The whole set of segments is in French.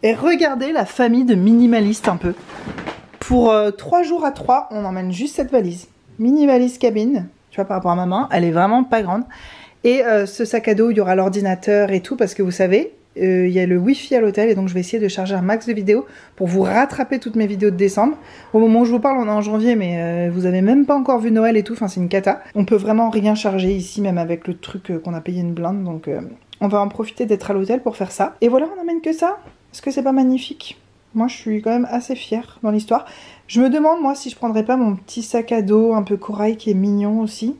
Et regardez la famille de minimalistes un peu. Pour 3 jours à 3, on emmène juste cette valise. Mini valise cabine, tu vois, par rapport à ma main, elle est vraiment pas grande. Et ce sac à dos où il y aura l'ordinateur et tout, parce que vous savez, il y a le wifi à l'hôtel et donc je vais essayer de charger un max de vidéos pour vous rattraper toutes mes vidéos de décembre. Au moment où je vous parle, on est en janvier, mais vous avez même pas encore vu Noël et tout, enfin c'est une cata. On peut vraiment rien charger ici, même avec le truc qu'on a payé une blinde, donc on va en profiter d'être à l'hôtel pour faire ça. Et voilà, on n'emmène que ça. Est-ce que c'est pas magnifique? Moi je suis quand même assez fière dans l'histoire. Je me demande moi si je prendrais pas mon petit sac à dos un peu corail qui est mignon aussi,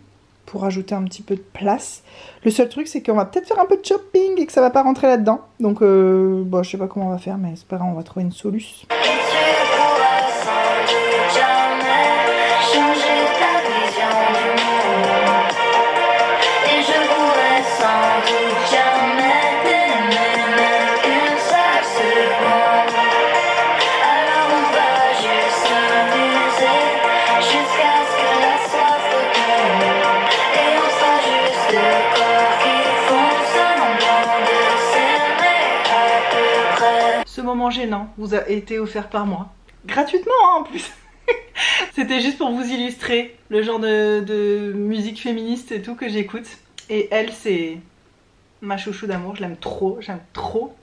pour ajouter un petit peu de place. Le seul truc c'est qu'on va peut-être faire un peu de shopping et que ça va pas rentrer là-dedans. Donc bon, je sais pas comment on va faire, mais c'est pas grave, on va trouver une solution. Ce moment gênant vous a été offert par moi. Gratuitement hein, en plus. C'était juste pour vous illustrer le genre de musique féministe et tout que j'écoute. Et elle c'est ma chouchou d'amour, je l'aime trop, j'aime trop.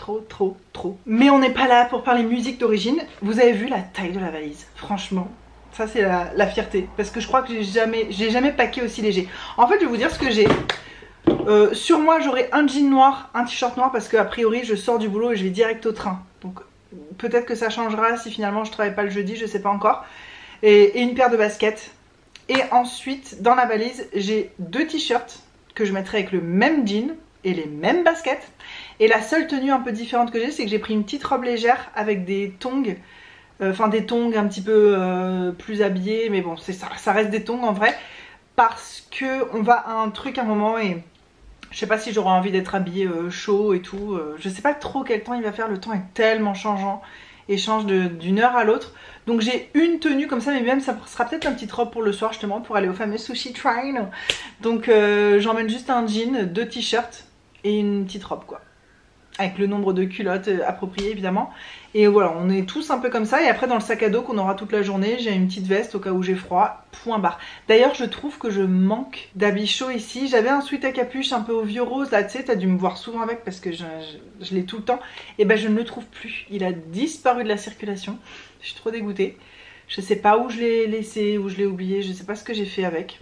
Mais on n'est pas là pour parler musique d'origine. Vous avez vu la taille de la valise, franchement. Ça c'est la fierté, parce que je crois que j'ai jamais packé aussi léger. En fait je vais vous dire ce que j'ai. Sur moi j'aurai un jean noir, un t-shirt noir parce que a priori je sors du boulot et je vais direct au train. Donc peut-être que ça changera si finalement je travaille pas le jeudi, je sais pas encore. Et une paire de baskets. Et ensuite dans la valise j'ai 2 t-shirts que je mettrai avec le même jean et les mêmes baskets. Et la seule tenue un peu différente que j'ai, c'est que j'ai pris une petite robe légère avec des tongs. Enfin des tongs un petit peu plus habillés, mais bon ça reste des tongs en vrai. Parce que on va à un truc à un moment et je sais pas si j'aurai envie d'être habillée chaud et tout. Je sais pas trop quel temps il va faire, le temps est tellement changeant et change d'une heure à l'autre. Donc j'ai une tenue comme ça, mais même ça sera peut-être une petite robe pour le soir justement pour aller au fameux sushi train. Donc j'emmène juste un jean, 2 t-shirts et une petite robe quoi. Avec le nombre de culottes approprié évidemment. Et voilà, on est tous un peu comme ça. Et après dans le sac à dos qu'on aura toute la journée, j'ai une petite veste au cas où j'ai froid, point barre. D'ailleurs je trouve que je manque d'habits chauds ici. J'avais un sweat à capuche un peu au vieux rose, là tu sais, t'as dû me voir souvent avec parce que je l'ai tout le temps. Et ben je ne le trouve plus, il a disparu de la circulation. Je suis trop dégoûtée. Je sais pas où je l'ai laissé, où je l'ai oublié, je sais pas ce que j'ai fait avec.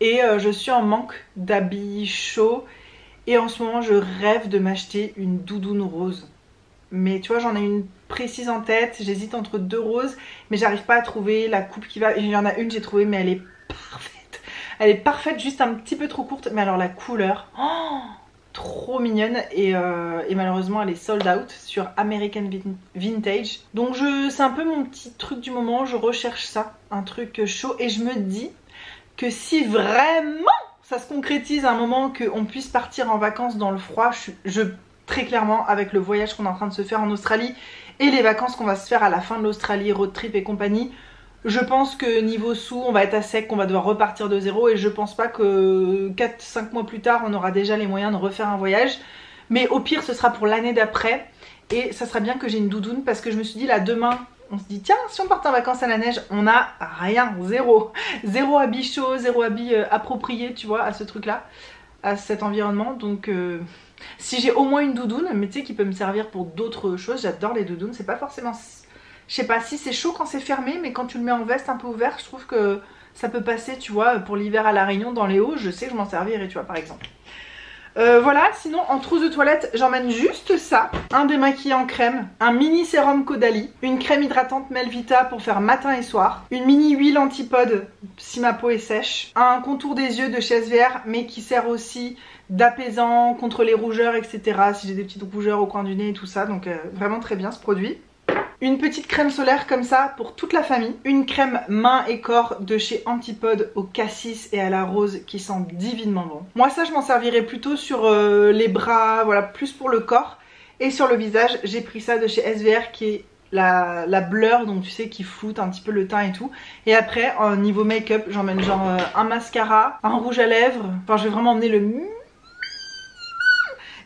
Et je suis en manque d'habits chauds. Et en ce moment je rêve de m'acheter une doudoune rose. Mais tu vois j'en ai une précise en tête, j'hésite entre 2 roses. Mais j'arrive pas à trouver la coupe qui va. Il y en a une j'ai trouvé mais elle est parfaite. Elle est parfaite, juste un petit peu trop courte. Mais alors la couleur, oh, trop mignonne. Et malheureusement elle est sold out sur American Vintage. Donc c'est un peu mon petit truc du moment, je recherche ça. Un truc chaud et je me dis que si vraiment ça se concrétise à un moment qu'on puisse partir en vacances dans le froid, très clairement avec le voyage qu'on est en train de se faire en Australie et les vacances qu'on va se faire à la fin de l'Australie, road trip et compagnie, je pense que niveau sous on va être à sec, qu'on va devoir repartir de zéro et je pense pas que 4-5 mois plus tard on aura déjà les moyens de refaire un voyage. Mais au pire ce sera pour l'année d'après et ça sera bien que j'ai une doudoune parce que je me suis dit là demain on se dit tiens si on part en vacances à la neige on a rien, zéro habit chaud, zéro habit approprié tu vois à ce truc là, à cet environnement. Donc si j'ai au moins une doudoune, mais tu sais qui peut me servir pour d'autres choses, j'adore les doudounes, c'est pas forcément, je sais pas si c'est chaud quand c'est fermé mais quand tu le mets en veste un peu ouvert je trouve que ça peut passer tu vois pour l'hiver à la Réunion dans les hauts, je sais que je m'en servirai tu vois par exemple. Voilà, sinon en trousse de toilette j'emmène juste ça, un démaquillant crème, un mini sérum Caudalie, une crème hydratante Melvita pour faire matin et soir, une mini huile antipode si ma peau est sèche, un contour des yeux de chez SVR mais qui sert aussi d'apaisant contre les rougeurs etc. si j'ai des petites rougeurs au coin du nez et tout ça, donc vraiment très bien ce produit. Une petite crème solaire comme ça pour toute la famille. Une crème main et corps de chez Antipode au cassis et à la rose qui sent divinement bon. Moi ça je m'en servirais plutôt sur les bras, voilà, plus pour le corps. Et sur le visage j'ai pris ça de chez SVR qui est la blur, donc tu sais qui floute un petit peu le teint et tout. Et après niveau make-up j'emmène genre un mascara, un rouge à lèvres. Enfin je vais vraiment emmener le...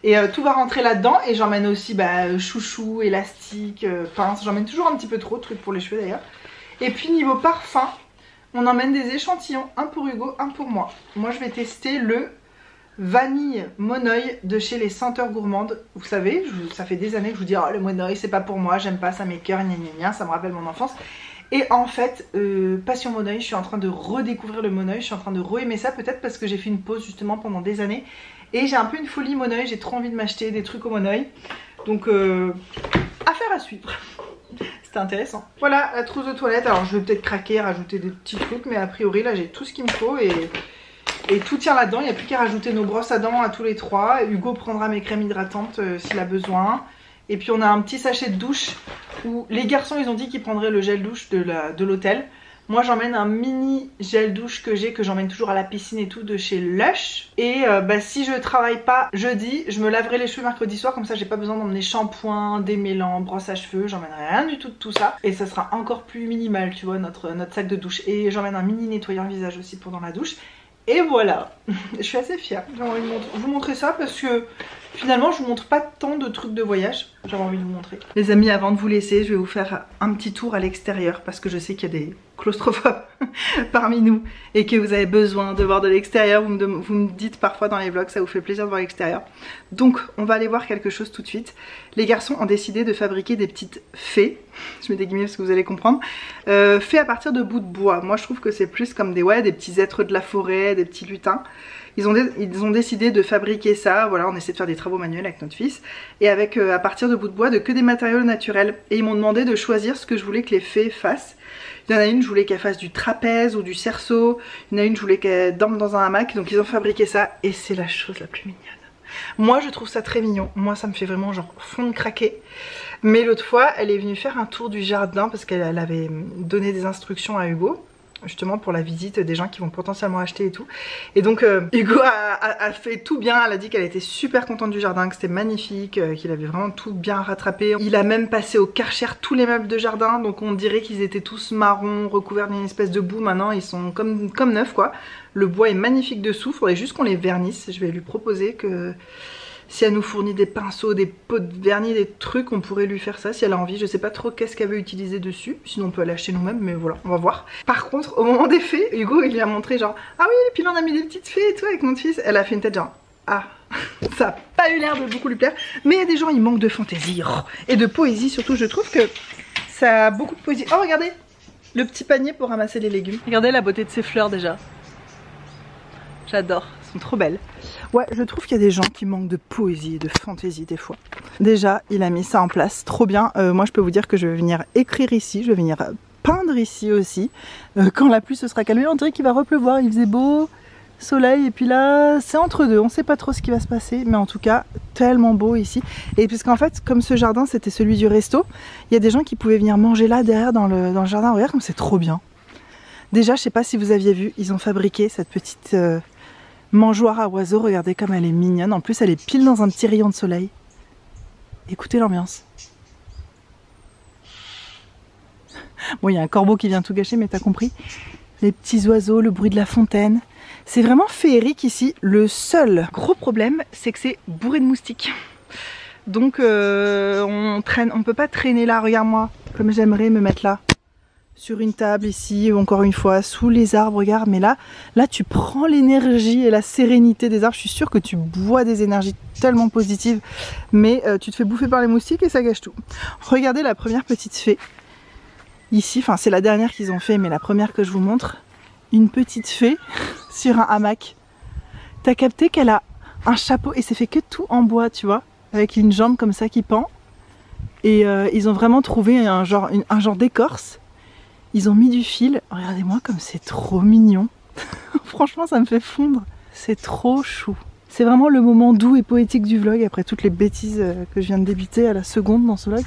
Et tout va rentrer là-dedans. Et j'emmène aussi chouchou, élastique, pince. J'emmène toujours un petit peu trop de trucs pour les cheveux d'ailleurs. Et puis niveau parfum, on emmène des échantillons. Un pour Hugo, un pour moi. Moi je vais tester le vanille Monoi de chez les Senteurs Gourmandes. Vous savez, ça fait des années que je vous dis oh, le Monoi c'est pas pour moi, j'aime pas, ça m'écoeure, gna gna gna, ça me rappelle mon enfance. Et en fait, passion Monoi, je suis en train de redécouvrir le Monoi, je suis en train de re-aimer ça, peut-être parce que j'ai fait une pause justement pendant des années. Et j'ai un peu une folie Monoi, j'ai trop envie de m'acheter des trucs au Monoi. Donc, affaire à suivre. C'était intéressant. Voilà la trousse de toilette, alors je vais peut-être craquer, rajouter des petits trucs, mais a priori là j'ai tout ce qu'il me faut et tout tient là-dedans. Il n'y a plus qu'à rajouter nos brosses à dents à tous les trois. Hugo prendra mes crèmes hydratantes s'il a besoin. Et puis on a un petit sachet de douche où les garçons ils ont dit qu'ils prendraient le gel douche de l'hôtel. Moi j'emmène un mini gel douche que j'emmène toujours à la piscine et tout de chez Lush. Et si je travaille pas jeudi, je me laverai les cheveux mercredi soir, comme ça j'ai pas besoin d'emmener shampoing, démêlant, brosse à cheveux, j'emmènerai rien du tout de tout ça. Et ça sera encore plus minimal tu vois notre sac de douche. Et j'emmène un mini nettoyant visage aussi pendant la douche. Et voilà, je suis assez fière. J'ai envie de vous montrer ça parce que finalement je vous montre pas tant de trucs de voyage. J'avais envie de vous montrer. Les amis, avant de vous laisser, je vais vous faire un petit tour à l'extérieur parce que je sais qu'il y a des claustrophobes parmi nous et que vous avez besoin de voir de l'extérieur. Vous me dites parfois dans les vlogs, ça vous fait plaisir de voir l'extérieur. Donc on va aller voir quelque chose tout de suite. Les garçons ont décidé de fabriquer des petites fées. Je mets des guillemets parce que vous allez comprendre. Fées à partir de bouts de bois. Moi je trouve que c'est plus comme des petits êtres de la forêt, des petits lutins. Ils ont décidé de fabriquer ça, voilà, on essaie de faire des travaux manuels avec notre fils. Et avec à partir de bouts de bois, que des matériaux naturels. Et ils m'ont demandé de choisir ce que je voulais que les fées fassent. Il y en a une, je voulais qu'elle fasse du trapèze ou du cerceau. Il y en a une, je voulais qu'elle dorme dans un hamac. Donc ils ont fabriqué ça et c'est la chose la plus mignonne. Moi je trouve ça très mignon. Moi ça me fait vraiment genre fond de craquer. Mais l'autre fois, elle est venue faire un tour du jardin parce qu'elle avait donné des instructions à Hugo. Justement pour la visite des gens qui vont potentiellement acheter et tout. Et donc Hugo a fait tout bien. Elle a dit qu'elle était super contente du jardin, que c'était magnifique, qu'il avait vraiment tout bien rattrapé. Il a même passé au Karcher tous les meubles de jardin. Donc on dirait qu'ils étaient tous marrons, recouverts d'une espèce de boue. Maintenant ils sont comme neufs quoi. Le bois est magnifique dessous, faudrait juste qu'on les vernisse. Je vais lui proposer que si elle nous fournit des pinceaux, des pots de vernis, des trucs, on pourrait lui faire ça si elle a envie. Je sais pas trop qu'est-ce qu'elle veut utiliser dessus, sinon on peut aller acheter nous-mêmes, mais voilà, on va voir. Par contre, au moment des fées, Hugo il lui a montré genre ah oui, et puis là on a mis des petites fées et tout avec mon fils. Elle a fait une tête genre ah, ça a pas eu l'air de beaucoup lui plaire, mais il y a des gens ils manquent de fantaisie et de poésie surtout. Je trouve que ça a beaucoup de poésie. Oh regardez, le petit panier pour ramasser les légumes. Regardez la beauté de ces fleurs déjà. J'adore, elles sont trop belles. Ouais, je trouve qu'il y a des gens qui manquent de poésie et de fantaisie des fois. Déjà, il a mis ça en place, trop bien. Moi, je peux vous dire que je vais venir écrire ici, je vais venir peindre ici aussi. Quand la pluie se sera calmée, on dirait qu'il va repleuvoir. Il faisait beau, soleil, et puis là, c'est entre deux. On sait pas trop ce qui va se passer, mais en tout cas, tellement beau ici. Et puisqu'en fait, comme ce jardin, c'était celui du resto, il y a des gens qui pouvaient venir manger là, derrière, dans le jardin. Regarde comme c'est trop bien. Déjà, je sais pas si vous aviez vu, ils ont fabriqué cette petite... mangeoire à oiseaux, regardez comme elle est mignonne. En plus elle est pile dans un petit rayon de soleil. Écoutez l'ambiance. Bon, il y a un corbeau qui vient tout gâcher, mais t'as compris. Les petits oiseaux, le bruit de la fontaine. C'est vraiment féerique ici. Le seul gros problème, c'est que c'est bourré de moustiques. Donc on peut pas traîner là, regarde-moi. Comme j'aimerais me mettre là. Sur une table ici, encore une fois, sous les arbres, regarde, mais là tu prends l'énergie et la sérénité des arbres. Je suis sûre que tu bois des énergies tellement positives, mais tu te fais bouffer par les moustiques et ça gâche tout. Regardez la première petite fée, ici, enfin c'est la dernière qu'ils ont fait, mais la première que je vous montre, une petite fée sur un hamac. T'as capté qu'elle a un chapeau et c'est fait que tout en bois, tu vois, avec une jambe comme ça qui pend, et ils ont vraiment trouvé un genre d'écorce. Ils ont mis du fil, regardez-moi comme c'est trop mignon. Franchement ça me fait fondre, c'est trop chou. C'est vraiment le moment doux et poétique du vlog après toutes les bêtises que je viens de débiter à la seconde dans ce vlog.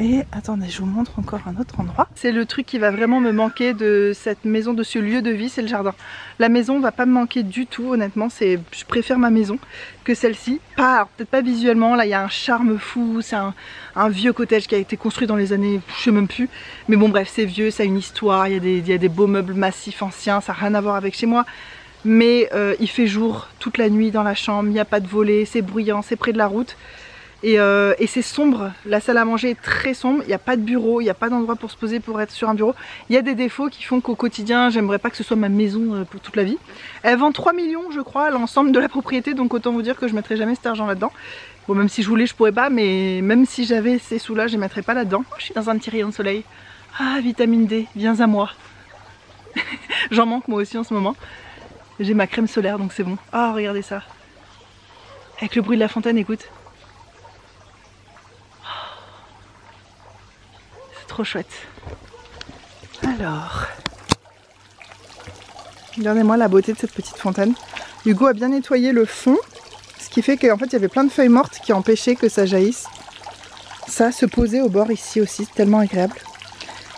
Et attendez, je vous montre encore un autre endroit. C'est le truc qui va vraiment me manquer de cette maison, de ce lieu de vie, c'est le jardin. La maison va pas me manquer du tout, honnêtement. Je préfère ma maison que celle-ci. Peut-être pas visuellement, là il y a un charme fou. C'est un vieux cottage qui a été construit dans les années, je sais même plus. Mais bon bref, c'est vieux, ça a une histoire, il y a des beaux meubles massifs anciens, ça n'a rien à voir avec chez moi. mais il fait jour toute la nuit dans la chambre, il n'y a pas de volets, c'est bruyant, c'est près de la route. Et c'est sombre, la salle à manger est très sombre, il n'y a pas de bureau, il n'y a pas d'endroit pour se poser pour être sur un bureau. Il y a des défauts qui font qu'au quotidien, j'aimerais pas que ce soit ma maison pour toute la vie. Elle vend 3 millions je crois, l'ensemble de la propriété, donc autant vous dire que je mettrai jamais cet argent là-dedans. Bon, même si je voulais je pourrais pas, mais même si j'avais ces sous là, je les mettrais pas là-dedans. Je suis dans un petit rayon de soleil. Ah, vitamine D, viens à moi. J'en manque moi aussi en ce moment. J'ai ma crème solaire donc c'est bon. Ah, regardez ça. Avec le bruit de la fontaine, écoute. Trop chouette. Alors, regardez-moi la beauté de cette petite fontaine. Hugo a bien nettoyé le fond, ce qui fait qu'en fait il y avait plein de feuilles mortes qui empêchaient que ça jaillisse. Ça se posait au bord ici aussi, c'est tellement agréable.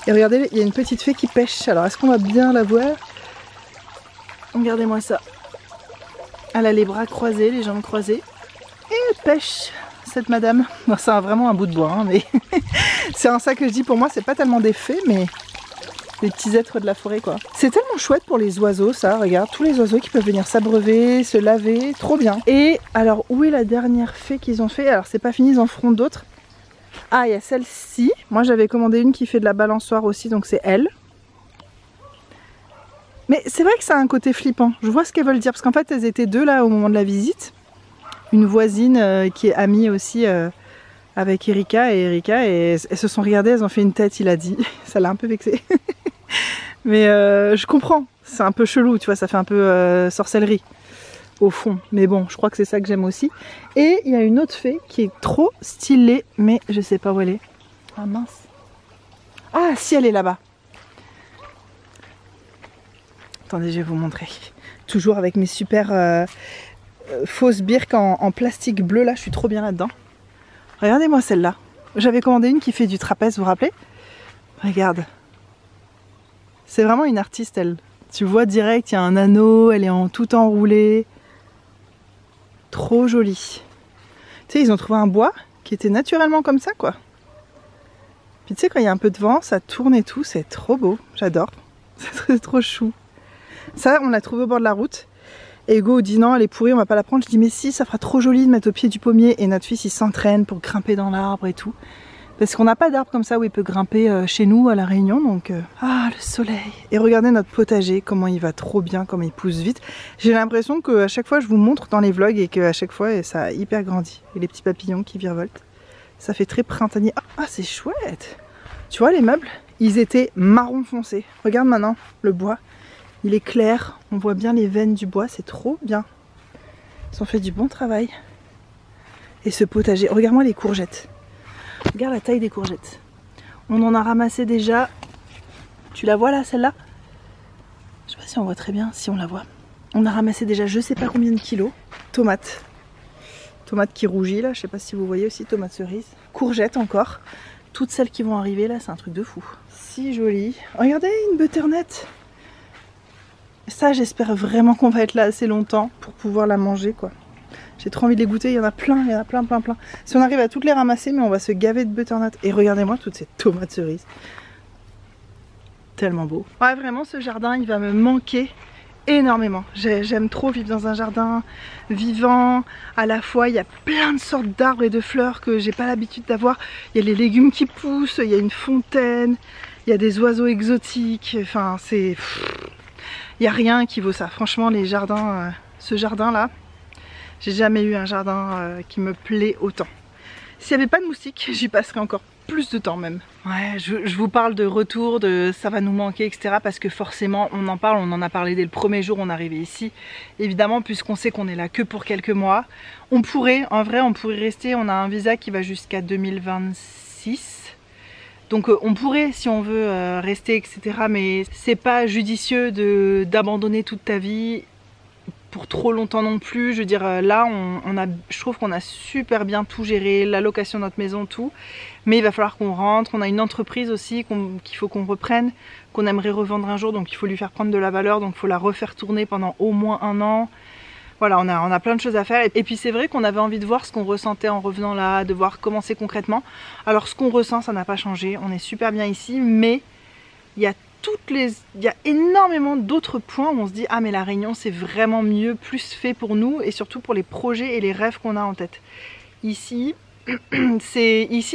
Et regardez, il y a une petite fée qui pêche. Alors est-ce qu'on va bien la voir? Regardez-moi ça. Elle a les bras croisés, les jambes croisées. Et elle pêche. Cette madame, c'est vraiment un bout de bois, hein, mais c'est en ça que je dis, pour moi c'est pas tellement des fées, mais des petits êtres de la forêt quoi. C'est tellement chouette pour les oiseaux ça, regarde, tous les oiseaux qui peuvent venir s'abreuver, se laver, trop bien. Et alors où est la dernière fée qu'ils ont fait? Alors c'est pas fini, ils en feront d'autres. Ah, il y a celle-ci, moi j'avais commandé une qui fait de la balançoire aussi, donc c'est elle. Mais c'est vrai que ça a un côté flippant, je vois ce qu'elles veulent dire, parce qu'en fait elles étaient deux là au moment de la visite. Une voisine qui est amie aussi avec Erika, et elles se sont regardées, elles ont fait une tête, il a dit. Ça l'a un peu vexé. Mais je comprends, c'est un peu chelou, tu vois, ça fait un peu sorcellerie au fond. Mais bon, je crois que c'est ça que j'aime aussi. Et il y a une autre fée qui est trop stylée, mais je sais pas où elle est. Ah mince. Ah si, elle est là-bas. Attendez, je vais vous montrer. Toujours avec mes super... fausse birque en plastique bleu là, je suis trop bien là-dedans. Regardez-moi celle-là. J'avais commandé une qui fait du trapèze, vous vous rappelez? Regarde. C'est vraiment une artiste elle. Tu vois direct, il y a un anneau, elle est en tout enroulée. Trop jolie. Tu sais, ils ont trouvé un bois qui était naturellement comme ça quoi. Puis tu sais, quand il y a un peu de vent, ça tourne et tout, c'est trop beau. J'adore. C'est trop chou. Ça, on l'a trouvé au bord de la route. Et Hugo dit non, elle est pourrie, on va pas la prendre. Je dis mais si, ça fera trop joli de mettre au pied du pommier. Et notre fils il s'entraîne pour grimper dans l'arbre et tout. Parce qu'on n'a pas d'arbre comme ça où il peut grimper chez nous à La Réunion. Donc ah, le soleil. Et regardez notre potager, comment il va trop bien, comment il pousse vite. J'ai l'impression qu'à chaque fois je vous montre dans les vlogs et qu'à chaque fois ça a hyper grandi. Et les petits papillons qui virevoltent. Ça fait très printanier. Ah, c'est chouette. Tu vois les meubles, ils étaient marron foncé. Regarde maintenant le bois. Il est clair, on voit bien les veines du bois, c'est trop bien. Ils ont fait du bon travail. Et ce potager, regarde-moi les courgettes. Regarde la taille des courgettes. On en a ramassé déjà. Tu la vois là, celle-là? Je sais pas si on voit très bien, si on la voit. On a ramassé déjà je sais pas combien de kilos. Tomates. Tomates qui rougit là, je sais pas si vous voyez aussi, tomates cerises. Courgettes encore. Toutes celles qui vont arriver là, c'est un truc de fou. Si joli. Regardez, une butternut. Ça, j'espère vraiment qu'on va être là assez longtemps pour pouvoir la manger, quoi. J'ai trop envie de les goûter, il y en a plein, plein. Si on arrive à toutes les ramasser, mais on va se gaver de butternut. Et regardez-moi toutes ces tomates cerises. Tellement beau. Ouais, vraiment, ce jardin, il va me manquer énormément. J'aime trop vivre dans un jardin vivant. À la fois, il y a plein de sortes d'arbres et de fleurs que j'ai pas l'habitude d'avoir. Il y a les légumes qui poussent, il y a une fontaine, il y a des oiseaux exotiques. Enfin, c'est... Il n'y a rien qui vaut ça. Franchement, les jardins, ce jardin-là, j'ai jamais eu un jardin qui me plaît autant. S'il n'y avait pas de moustiques, j'y passerais encore plus de temps même. Ouais, je vous parle de retour, de ça va nous manquer, etc. Parce que forcément, on en parle, on en a parlé dès le premier jour où on est arrivé ici. Évidemment, puisqu'on sait qu'on est là que pour quelques mois. On pourrait, en vrai, on pourrait rester. On a un visa qui va jusqu'à 2026. Donc on pourrait, si on veut, rester, etc. Mais c'est pas judicieux d'abandonner toute ta vie pour trop longtemps non plus. Je veux dire, là, je trouve qu'on a super bien tout géré, la location de notre maison, tout. Mais il va falloir qu'on rentre. On a une entreprise aussi qu'il faut qu'on reprenne, qu'on aimerait revendre un jour. Donc il faut lui faire prendre de la valeur. Donc il faut la refaire tourner pendant au moins 1 an. Voilà, on a plein de choses à faire. Et puis c'est vrai qu'on avait envie de voir ce qu'on ressentait en revenant là, de voir comment c'est concrètement. Alors ce qu'on ressent, ça n'a pas changé. On est super bien ici, mais il y a il y a énormément d'autres points où on se dit ah mais la Réunion c'est vraiment mieux, plus fait pour nous et surtout pour les projets et les rêves qu'on a en tête. Ici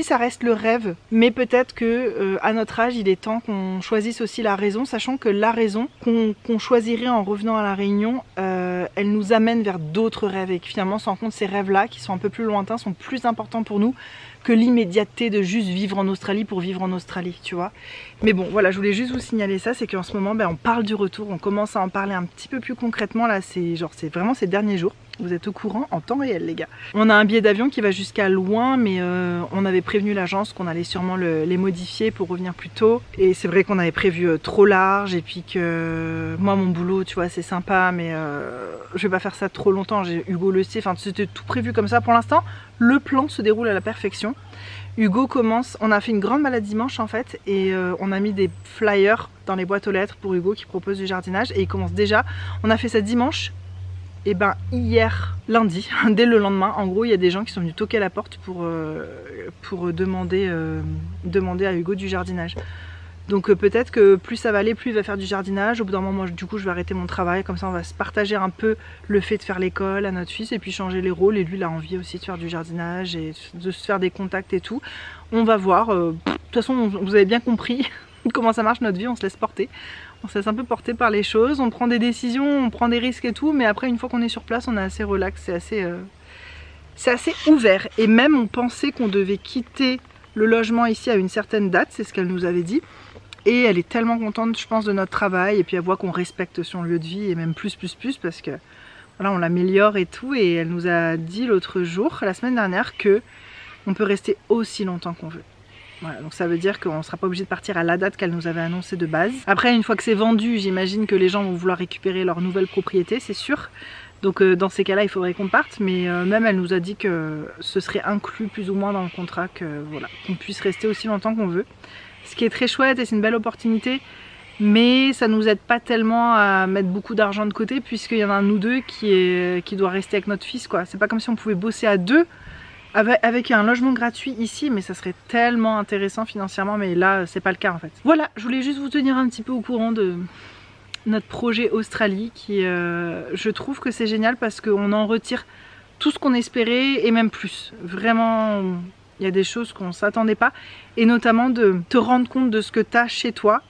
ça reste le rêve, mais peut-être que à notre âge il est temps qu'on choisisse aussi la raison, sachant que la raison qu'on choisirait en revenant à la Réunion, elle nous amène vers d'autres rêves et que finalement on se rend compte ces rêves là qui sont un peu plus lointains sont plus importants pour nous que l'immédiateté de juste vivre en Australie pour vivre en Australie, tu vois. Mais bon voilà, je voulais juste vous signaler ça, c'est qu'en ce moment on parle du retour, on commence à en parler un petit peu plus concrètement là, c'est vraiment ces derniers jours. Vous êtes au courant en temps réel les gars. On a un billet d'avion qui va jusqu'à loin, mais on avait prévenu l'agence qu'on allait sûrement les modifier pour revenir plus tôt. Et c'est vrai qu'on avait prévu trop large et puis que moi mon boulot tu vois c'est sympa, mais je vais pas faire ça trop longtemps, Hugo le sait, enfin c'était tout prévu comme ça pour l'instant. Le plan se déroule à la perfection. Hugo commence, on a fait une grande balade dimanche en fait et on a mis des flyers dans les boîtes aux lettres pour Hugo qui propose du jardinage et il commence déjà, on a fait ça dimanche. Et ben hier lundi, dès le lendemain, en gros il y a des gens qui sont venus toquer à la porte pour demander à Hugo du jardinage. Donc peut-être que plus ça va aller, plus il va faire du jardinage. Au bout d'un moment, moi, du coup je vais arrêter mon travail, comme ça on va se partager un peu le fait de faire l'école à notre fils et puis changer les rôles. Et lui il a envie aussi de faire du jardinage et de se faire des contacts et tout. On va voir, de toute façon vous avez bien compris comment ça marche notre vie, on se laisse porter. On se laisse un peu porter par les choses, on prend des décisions, on prend des risques et tout, mais après une fois qu'on est sur place on est assez relax, c'est assez ouvert. Et même on pensait qu'on devait quitter le logement ici à une certaine date, c'est ce qu'elle nous avait dit. Et elle est tellement contente je pense de notre travail et puis elle voit qu'on respecte son lieu de vie et même plus parce que voilà on l'améliore et tout. Et elle nous a dit l'autre jour, la semaine dernière, que on peut rester aussi longtemps qu'on veut. Voilà, donc ça veut dire qu'on ne sera pas obligé de partir à la date qu'elle nous avait annoncée de base. Après une fois que c'est vendu, j'imagine que les gens vont vouloir récupérer leur nouvelle propriété, c'est sûr. Donc dans ces cas-là il faudrait qu'on parte, mais même elle nous a dit que ce serait inclus plus ou moins dans le contrat, que voilà, qu'on puisse rester aussi longtemps qu'on veut. Ce qui est très chouette et c'est une belle opportunité, mais ça nous aide pas tellement à mettre beaucoup d'argent de côté puisqu'il y en a un de nous deux qui doit rester avec notre fils quoi. C'est pas comme si on pouvait bosser à deux avec un logement gratuit ici, mais ça serait tellement intéressant financièrement, mais là c'est pas le cas en fait. Voilà, je voulais juste vous tenir un petit peu au courant de notre projet Australie qui je trouve que c'est génial parce qu'on en retire tout ce qu'on espérait et même plus. Vraiment il y a des choses qu'on s'attendait pas et notamment de te rendre compte de ce que tu as chez toi.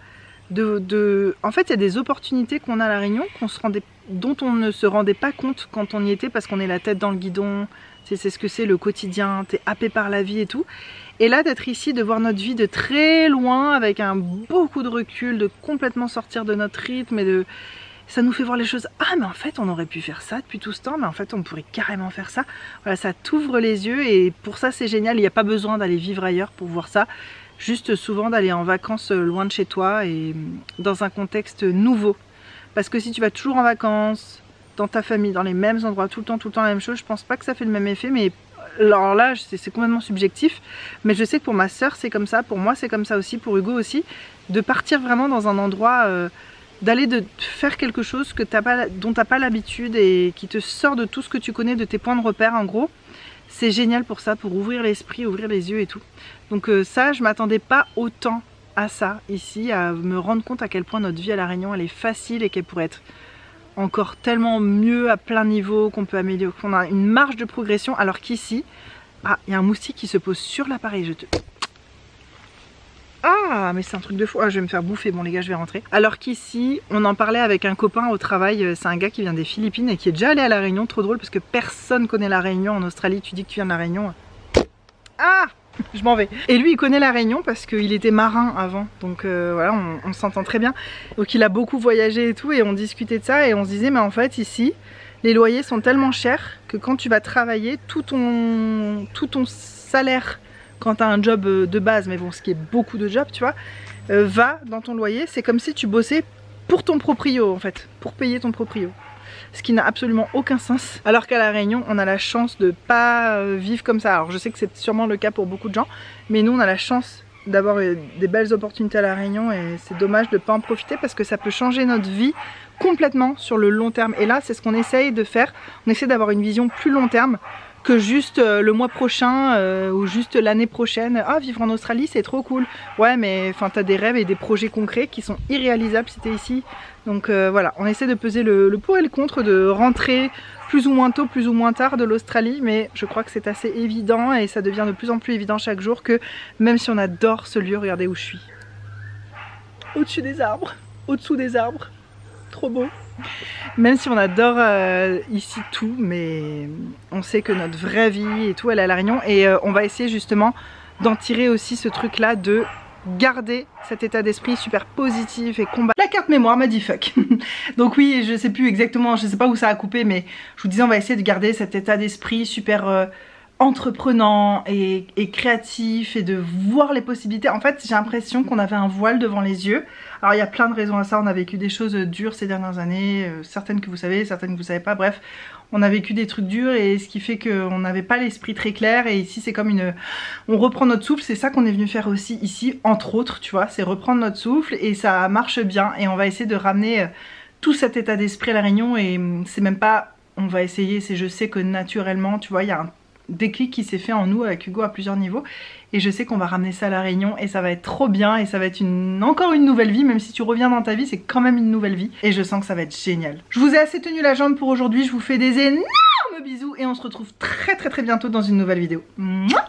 En fait il y a des opportunités qu'on a à La Réunion dont on ne se rendait pas compte quand on y était parce qu'on est la tête dans le guidon. C'est ce que c'est le quotidien, t'es happé par la vie et tout. Et là d'être ici, de voir notre vie de très loin avec beaucoup de recul, de complètement sortir de notre rythme et ça nous fait voir les choses. Ah mais en fait on aurait pu faire ça depuis tout ce temps, mais en fait on pourrait carrément faire ça. Voilà, ça t'ouvre les yeux et pour ça c'est génial, il n'y a pas besoin d'aller vivre ailleurs pour voir ça. Juste souvent d'aller en vacances loin de chez toi et dans un contexte nouveau. Parce que si tu vas toujours en vacances, dans ta famille, dans les mêmes endroits, tout le temps la même chose, je pense pas que ça fait le même effet, mais alors là c'est complètement subjectif, mais je sais que pour ma soeur c'est comme ça, pour moi c'est comme ça aussi, pour Hugo aussi, de partir vraiment dans un endroit, d'aller faire quelque chose dont t'as pas l'habitude et qui te sort de tout ce que tu connais, de tes points de repère en gros. C'est génial pour ça, pour ouvrir l'esprit, ouvrir les yeux et tout. Donc ça, je m'attendais pas autant à ça ici, à me rendre compte à quel point notre vie à La Réunion elle est facile et qu'elle pourrait être encore tellement mieux à plein niveau, qu'on peut améliorer, qu'on a une marge de progression, alors qu'ici, ah, il y a un moustique qui se pose sur l'appareil, Ah, mais c'est un truc de fou, ah, je vais me faire bouffer, bon les gars je vais rentrer. Alors qu'ici, on en parlait avec un copain au travail, c'est un gars qui vient des Philippines et qui est déjà allé à La Réunion, trop drôle parce que personne connaît La Réunion en Australie, tu dis que tu viens de La Réunion. Ah, je m'en vais. Et lui il connaît La Réunion parce qu'il était marin avant, donc voilà, on s'entend très bien. Donc il a beaucoup voyagé et tout et on discutait de ça et on se disait mais en fait ici les loyers sont tellement chers que quand tu vas travailler, tout ton salaire quand tu as un job de base, mais bon ce qui est beaucoup de jobs tu vois, va dans ton loyer. C'est comme si tu bossais pour ton proprio en fait, pour payer ton proprio. Ce qui n'a absolument aucun sens. Alors qu'à La Réunion, on a la chance de pas vivre comme ça. Alors je sais que c'est sûrement le cas pour beaucoup de gens, mais nous on a la chance d'avoir des belles opportunités à La Réunion et c'est dommage de ne pas en profiter parce que ça peut changer notre vie complètement sur le long terme. Et là, c'est ce qu'on essaye de faire. On essaie d'avoir une vision plus long terme que juste le mois prochain ou juste l'année prochaine. Ah, vivre en Australie c'est trop cool. Ouais, mais enfin t'as des rêves et des projets concrets qui sont irréalisables si t'es ici. Donc voilà, on essaie de peser le pour et le contre, de rentrer plus ou moins tôt, plus ou moins tard de l'Australie, mais je crois que c'est assez évident et ça devient de plus en plus évident chaque jour que même si on adore ce lieu, regardez où je suis. Au-dessus des arbres, au-dessous des arbres, trop beau. Même si on adore ici tout, mais on sait que notre vraie vie et tout, elle est à La Réunion et on va essayer justement d'en tirer aussi ce truc là de garder cet état d'esprit super positif et combattre. La carte mémoire m'a dit fuck. Donc oui, je sais plus exactement, je sais pas où ça a coupé, mais je vous disais on va essayer de garder cet état d'esprit super entreprenant et créatif et de voir les possibilités. En fait j'ai l'impression qu'on avait un voile devant les yeux. Alors il y a plein de raisons à ça, on a vécu des choses dures ces dernières années, certaines que vous savez, certaines que vous savez pas, bref. On a vécu des trucs durs et ce qui fait qu'on n'avait pas l'esprit très clair et ici c'est comme une... On reprend notre souffle, c'est ça qu'on est venu faire aussi ici, entre autres, tu vois, c'est reprendre notre souffle et ça marche bien et on va essayer de ramener tout cet état d'esprit à La Réunion et c'est même pas... On va essayer, c'est je sais que naturellement, tu vois, il y a un déclic qui s'est fait en nous avec Hugo à plusieurs niveaux et je sais qu'on va ramener ça à La Réunion et ça va être trop bien et ça va être encore une nouvelle vie, même si tu reviens dans ta vie c'est quand même une nouvelle vie et je sens que ça va être génial. Je vous ai assez tenu la jambe pour aujourd'hui, je vous fais des énormes bisous et on se retrouve très bientôt dans une nouvelle vidéo. Mouah.